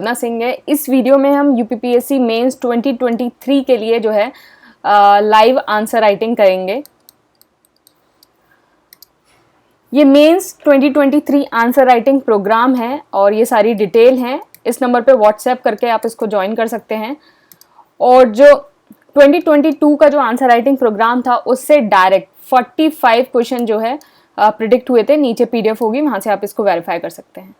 साधना सिंह है। इस वीडियो में हम यूपीपीएससी मेंस 2023 के लिए जो है लाइव आंसर राइटिंग करेंगे। ये मेंस 2023 आंसर राइटिंग प्रोग्राम है और ये सारी डिटेल है। इस नंबर पे व्हाट्सएप करके आप इसको ज्वाइन कर सकते हैं। और जो 2022 का जो आंसर राइटिंग प्रोग्राम था उससे डायरेक्ट 45 क्वेश्चन जो है प्रिडिक्ट हुए थे। नीचे पीडीएफ होगी, वहां से आप इसको वेरीफाई कर सकते हैं।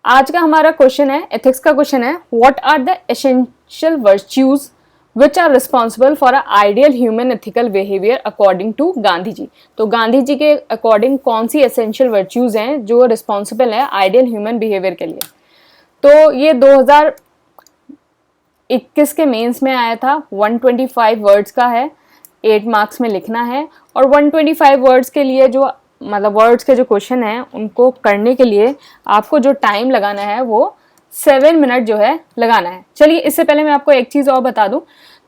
आज का हमारा क्वेश्चन है, एथिक्स का क्वेश्चन है, what are the essential virtues which are responsible for a ideal human ethical behaviour according to Gandhi ji. तो गांधी जी के अकॉर्डिंग कौन सी एसेंशियल वर्च्यूज हैं जो रिस्पॉन्सिबल है आइडियल ह्यूमन बिहेवियर के लिए। तो ये 2021 के मेंस में आया था। 125 वर्ड्स का है, 8 मार्क्स में लिखना है। और 125 वर्ड्स के लिए जो मतलब वर्ड्स के जो क्वेश्चन हैं उनको करने के लिए आपको जो टाइम लगाना है वो 7 मिनट जो है लगाना है। चलिए, इससे पहले मैं आपको एक चीज़ और बता दूं,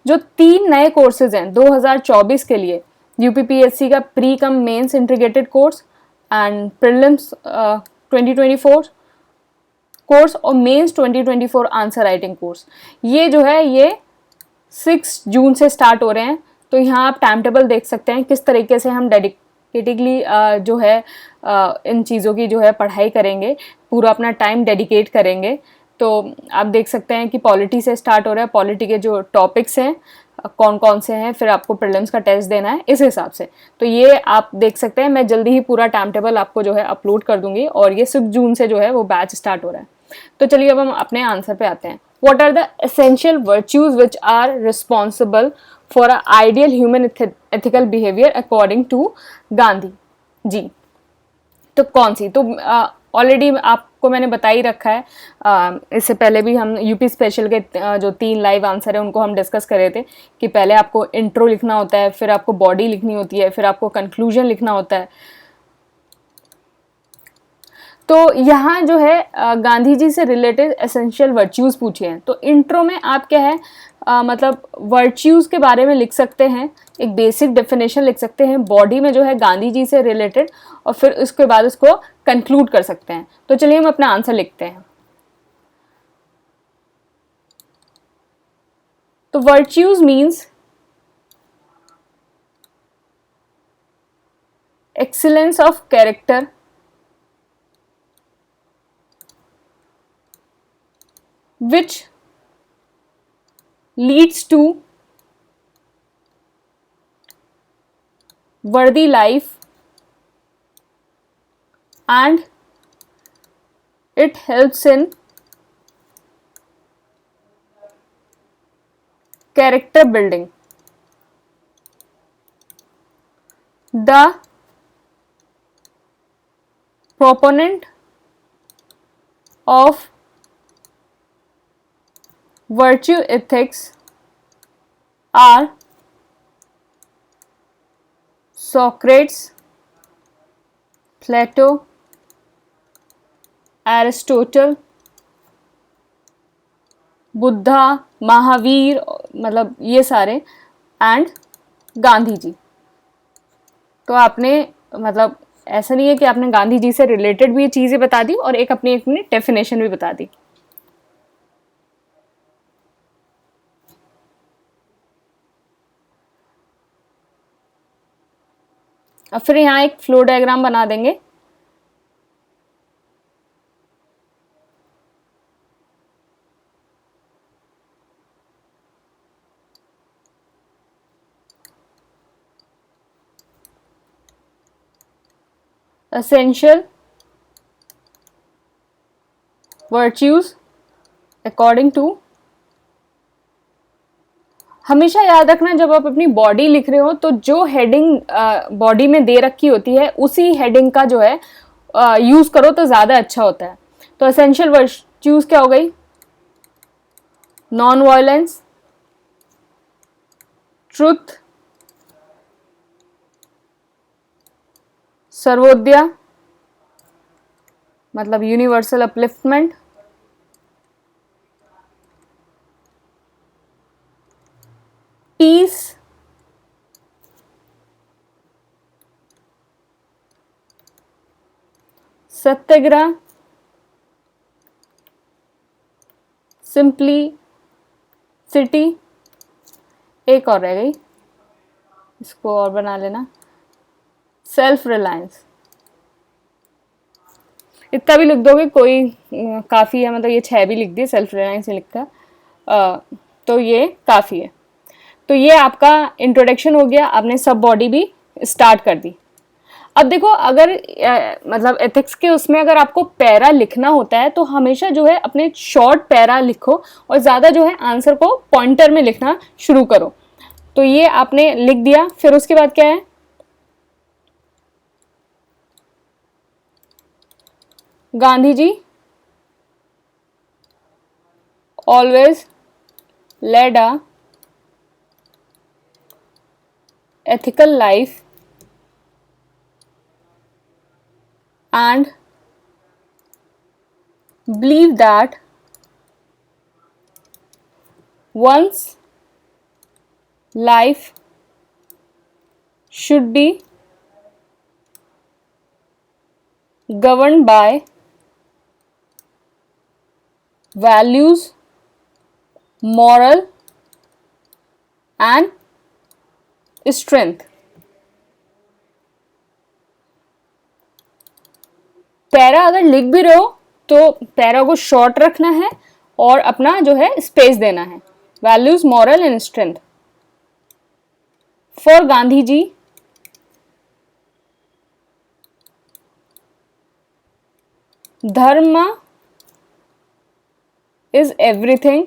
जो 3 नए कोर्सेज हैं 2024 के लिए, यूपीपीएससी का pre cum mains integrated course and prelims 2024 course और मेंस 2024 आंसर राइटिंग कोर्स, ये जो है ये 6 जून से स्टार्ट हो रहे हैं। तो यहाँ आप टाइम टेबल देख सकते हैं किस तरीके से हम डेडिकेटेडली जो है इन चीज़ों की जो है पढ़ाई करेंगे, पूरा अपना टाइम डेडिकेट करेंगे। तो आप देख सकते हैं कि पॉलिटी से स्टार्ट हो रहा है, पॉलिटी के जो टॉपिक्स हैं कौन कौन से हैं, फिर आपको प्रीलिम्स का टेस्ट देना है इस हिसाब से। तो ये आप देख सकते हैं, मैं जल्दी ही पूरा टाइम टेबल आपको जो है अपलोड कर दूंगी। और ये 6 जून से जो है वो बैच स्टार्ट हो रहा है। तो चलिए अब हम अपने आंसर पे आते हैं। What are the essential virtues which are responsible for an ideal human ethical behavior according to Gandhi ji. तो कौन सी, तो ऑलरेडी आपको मैंने बता ही रखा है। इससे पहले भी हम यूपी स्पेशल के जो 3 लाइव आंसर है उनको हम डिस्कस कर रहे थे कि पहले आपको इंट्रो लिखना होता है, फिर आपको बॉडी लिखनी होती है, फिर आपको कंक्लूजन लिखना होता है। तो यहाँ जो है गांधी जी से रिलेटेड एसेंशियल वर्च्यूज़ पूछे हैं। तो इंट्रो में आप क्या है मतलब वर्च्यूज़ के बारे में लिख सकते हैं, एक बेसिक डेफिनेशन लिख सकते हैं। बॉडी में जो है गांधी जी से रिलेटेड, और फिर उसके बाद उसको कंक्लूड कर सकते हैं। तो चलिए हम अपना आंसर लिखते हैं। तो virtues means excellence of character, which leads to worthy life and it helps in character building. The proponent of virtue ethics are Socrates, Plato, Aristotle, Buddha, Mahavir, मतलब ये सारे, एंड गांधी जी। तो आपने मतलब ऐसा नहीं है कि आपने गांधी जी से रिलेटेड भी चीज़ें बता दी और एक अपनी डेफिनेशन भी बता दी। अब फिर यहाँ एक फ्लो डायग्राम बना देंगे। एसेंशियल वर्च्यूज अकॉर्डिंग टू, हमेशा याद रखना जब आप अपनी बॉडी लिख रहे हो तो जो हेडिंग बॉडी में दे रखी होती है उसी हेडिंग का जो है यूज करो तो ज्यादा अच्छा होता है। तो एसेंशियल वर्च्यूज क्या हो गई, नॉन वायलेंस, ट्रुथ, सर्वोदया मतलब यूनिवर्सल अपलिफ्टमेंट, पीस, सत्याग्रह, सिटी, एक और रह गई, इसको और बना लेना, सेल्फ रिलायंस। इतना भी लिख दोगे कोई काफ़ी है, मतलब ये 6 भी लिख दिए, सेल्फ रिलायंस नहीं लिखा, तो ये काफ़ी है। तो ये आपका इंट्रोडक्शन हो गया, आपने सब बॉडी भी स्टार्ट कर दी। अब देखो, अगर मतलब एथिक्स के उसमें अगर आपको पैरा लिखना होता है तो हमेशा जो है अपने शॉर्ट पैरा लिखो और ज़्यादा जो है आंसर को पॉइंटर में लिखना शुरू करो। तो ये आपने लिख दिया, फिर उसके बाद क्या है, Gandhi ji always led a ethical life and believe that one's life should be governed by values, moral and strength। Para अगर लिख भी रहे हो तो पैरा को शॉर्ट रखना है और अपना जो है स्पेस देना है, values, moral and strength. For Gandhi ji dharma is everything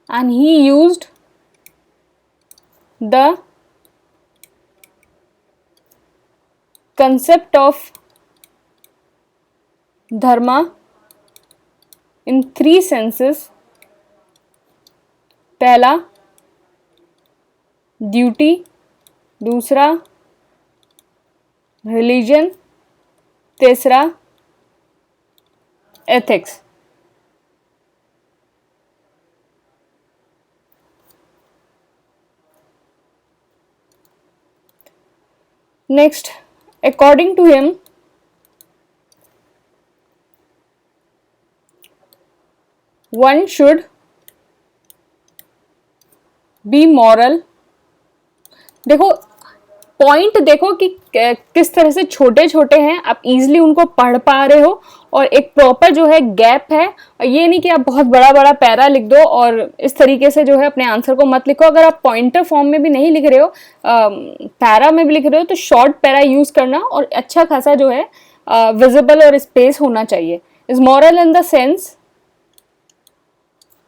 and he used the concept of dharma in 3 senses। पहला ड्यूटी, दूसरा रिलीजन, तीसरा ethics. Next, according to him one should be moral। देखो पॉइंट देखो कि किस तरह से छोटे छोटे हैं, आप इजीली उनको पढ़ पा रहे हो और एक प्रॉपर जो है गैप है। ये नहीं कि आप बहुत बड़ा बड़ा पैरा लिख दो और इस तरीके से जो है अपने आंसर को मत लिखो। अगर आप पॉइंटर फॉर्म में भी नहीं लिख रहे हो, पैरा में भी लिख रहे हो, तो शॉर्ट पैरा यूज करना और अच्छा खासा जो है विजिबल और स्पेस होना चाहिए। Is moral in the sense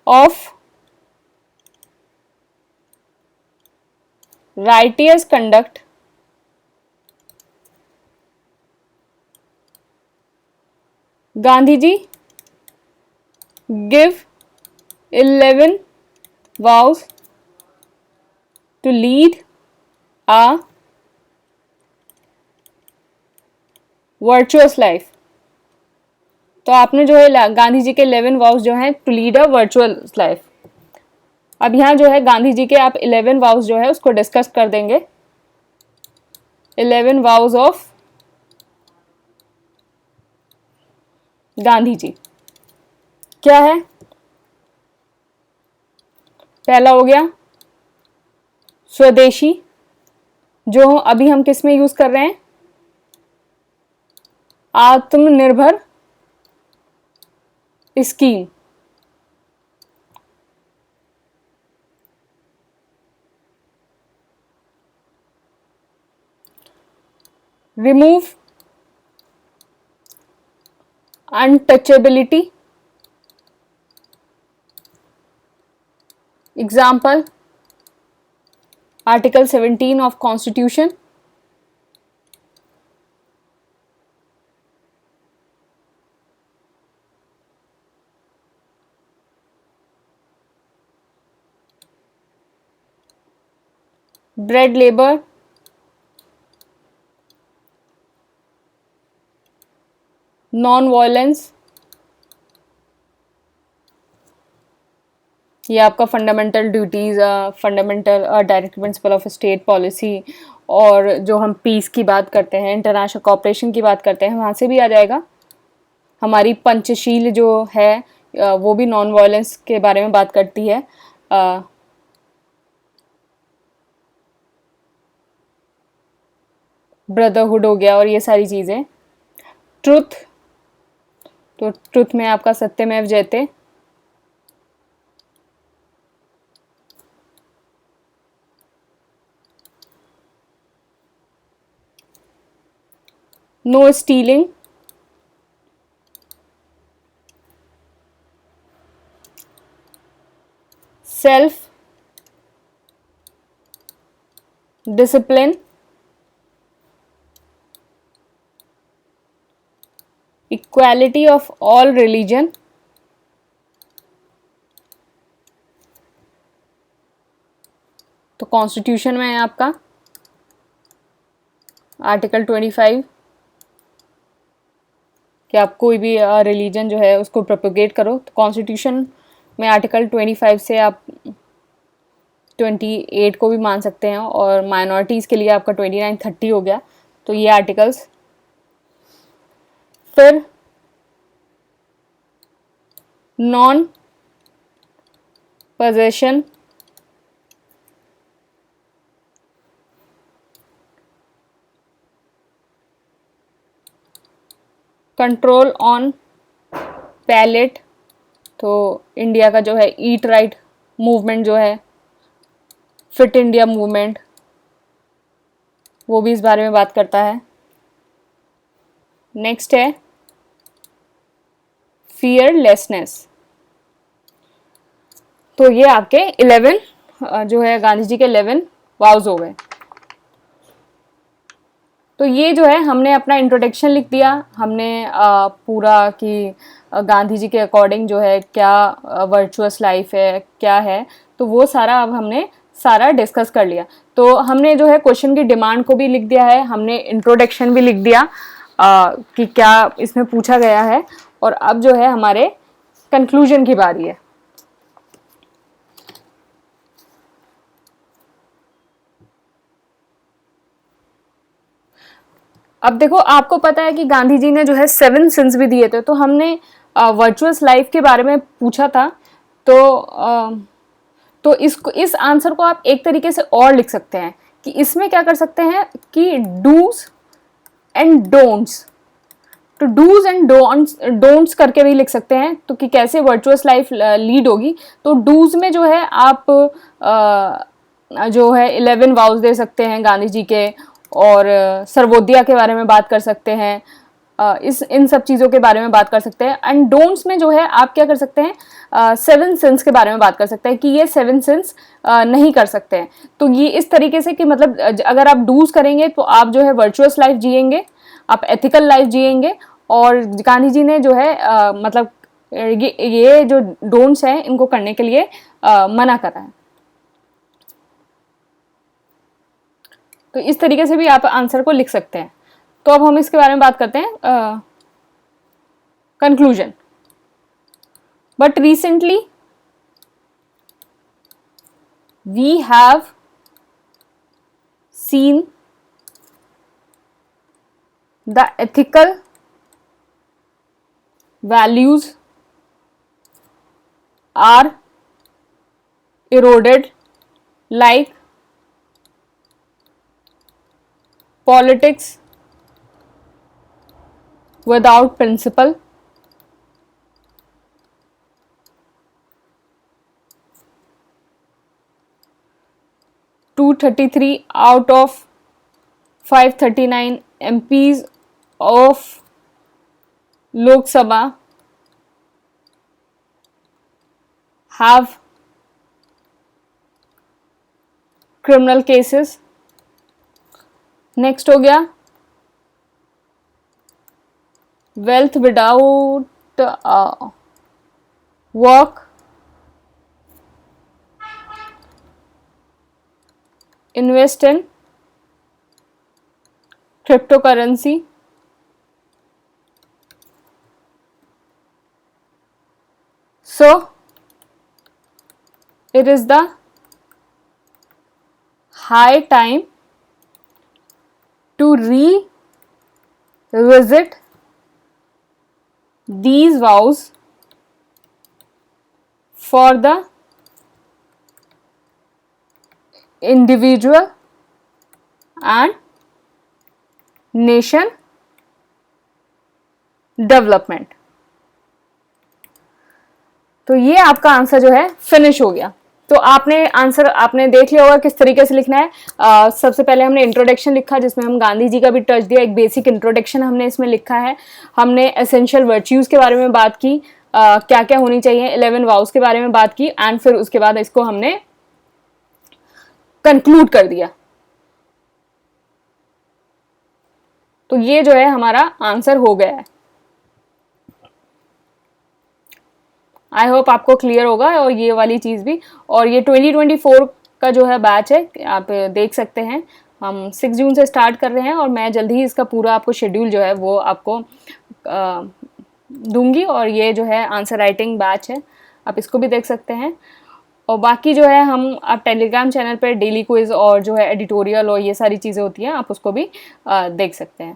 of righteous conduct, Gandhiji give 11 vows to lead a virtuous life। तो आपने जो है गांधी जी के 11 vows जो हैं to lead a virtuous life। अब यहाँ जो है गांधी जी के आप 11 vows जो है उसको डिस्कस कर देंगे। 11 vows ऑफ गांधी जी क्या है? पहला हो गया स्वदेशी, जो अभी हम किस में यूज कर रहे हैं, आत्मनिर्भर scheme. Remove untouchability, example article 17 of constitution. Bread labour, non violence, ये आपका fundamental duties, fundamental direct principle of state policy, और जो हम पीस की बात करते हैं, इंटरनेशनल कोऑपरेशन की बात करते हैं, वहाँ से भी आ जाएगा। हमारी पंचशील जो है वो भी नॉन वायलेंस के बारे में बात करती है। ब्रदरहुड हो गया और ये सारी चीज़ें। ट्रुथ, तो ट्रुथ में आपका सत्यमेव जयते। No stealing, self discipline, equality of all religion, तो कॉन्स्टिट्यूशन में है आपका आर्टिकल 25 कि आप कोई भी रिलीजन जो है उसको प्रोपोगेट करो। तो कॉन्स्टिट्यूशन में आर्टिकल 25 से आप 28 को भी मान सकते हैं, और माइनॉरिटीज़ के लिए आपका 29, 30 हो गया। तो ये आर्टिकल्स। फिर non possession, control on palate, तो इंडिया का जो है ईट राइट मूवमेंट जो है, फिट इंडिया मूवमेंट, वो भी इस बारे में बात करता है। नेक्स्ट है फियरलेसनेस। तो ये आपके 11 जो है गांधी जी के 11 वाउज हो गए। तो ये जो है हमने अपना इंट्रोडक्शन लिख दिया, हमने पूरा कि गांधी जी के अकॉर्डिंग जो है क्या वर्चुअस लाइफ है, क्या है, तो वो सारा अब हमने सारा डिस्कस कर लिया। तो हमने जो है क्वेश्चन की डिमांड को भी लिख दिया है, हमने इंट्रोडक्शन भी लिख दिया कि क्या इसमें पूछा गया है, और अब जो है हमारे कंक्लूजन की बारी है। अब देखो, आपको पता है कि गांधी जी ने जो है 7 सिंस भी दिए थे, तो हमने वर्चुअस लाइफ के बारे में पूछा था। तो इस आंसर को आप एक तरीके से और लिख सकते हैं कि इसमें क्या कर सकते हैं कि डूज एंड डोंट्स, तो डूज एंड डोंट्स करके भी लिख सकते हैं, तो कि कैसे वर्चुअस लाइफ लीड होगी। तो डूज में जो है आप जो है 11 वाउज दे सकते हैं गांधी जी के, और सर्वोदया के बारे में बात कर सकते हैं, इन सब चीज़ों के बारे में बात कर सकते हैं। एंड डोंट्स में जो है आप क्या कर सकते हैं, 7 सिंस के बारे में बात कर सकते हैं कि ये 7 सिंस नहीं कर सकते हैं। तो ये इस तरीके से कि मतलब अगर आप डूज करेंगे तो आप जो है वर्चुअस लाइफ जिएंगे, आप एथिकल लाइफ जिएंगे, और गांधी जी ने जो है मतलब ये जो डोंट्स हैं इनको करने के लिए मना करा है। तो इस तरीके से भी आप आंसर को लिख सकते हैं। तो अब हम इसके बारे में बात करते हैं conclusion. But recently we have seen the ethical values are eroded like politics without principle, (233 out of 539 MPs of Lok Sabha have criminal cases. Next हो गया wealth without work, invest in cryptocurrency, so it is the high time to revisit these vows for the individual and nation development। तो ये आपका answer जो है finish हो गया। तो आपने आंसर आपने देख लिया होगा किस तरीके से लिखना है। सबसे पहले हमने इंट्रोडक्शन लिखा जिसमें हम गांधी जी का भी टच दिया, एक बेसिक इंट्रोडक्शन हमने इसमें लिखा है। हमने एसेंशियल वर्च्यूज के बारे में बात की, क्या क्या होनी चाहिए, 11 वाउस के बारे में बात की, एंड फिर उसके बाद इसको हमने कंक्लूड कर दिया। तो ये जो है हमारा आंसर हो गया है। आई होप आपको क्लियर होगा और ये वाली चीज़ भी। और ये 2024 का जो है बैच है, आप देख सकते हैं। हम 6 जून से स्टार्ट कर रहे हैं और मैं जल्दी ही इसका पूरा आपको शेड्यूल जो है वो आपको दूंगी। और ये जो है आंसर राइटिंग बैच है, आप इसको भी देख सकते हैं। और बाकी जो है हम आप टेलीग्राम चैनल पर डेली क्विज और जो है एडिटोरियल और ये सारी चीज़ें होती हैं, आप उसको भी देख सकते हैं।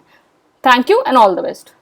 Thank you and all the best.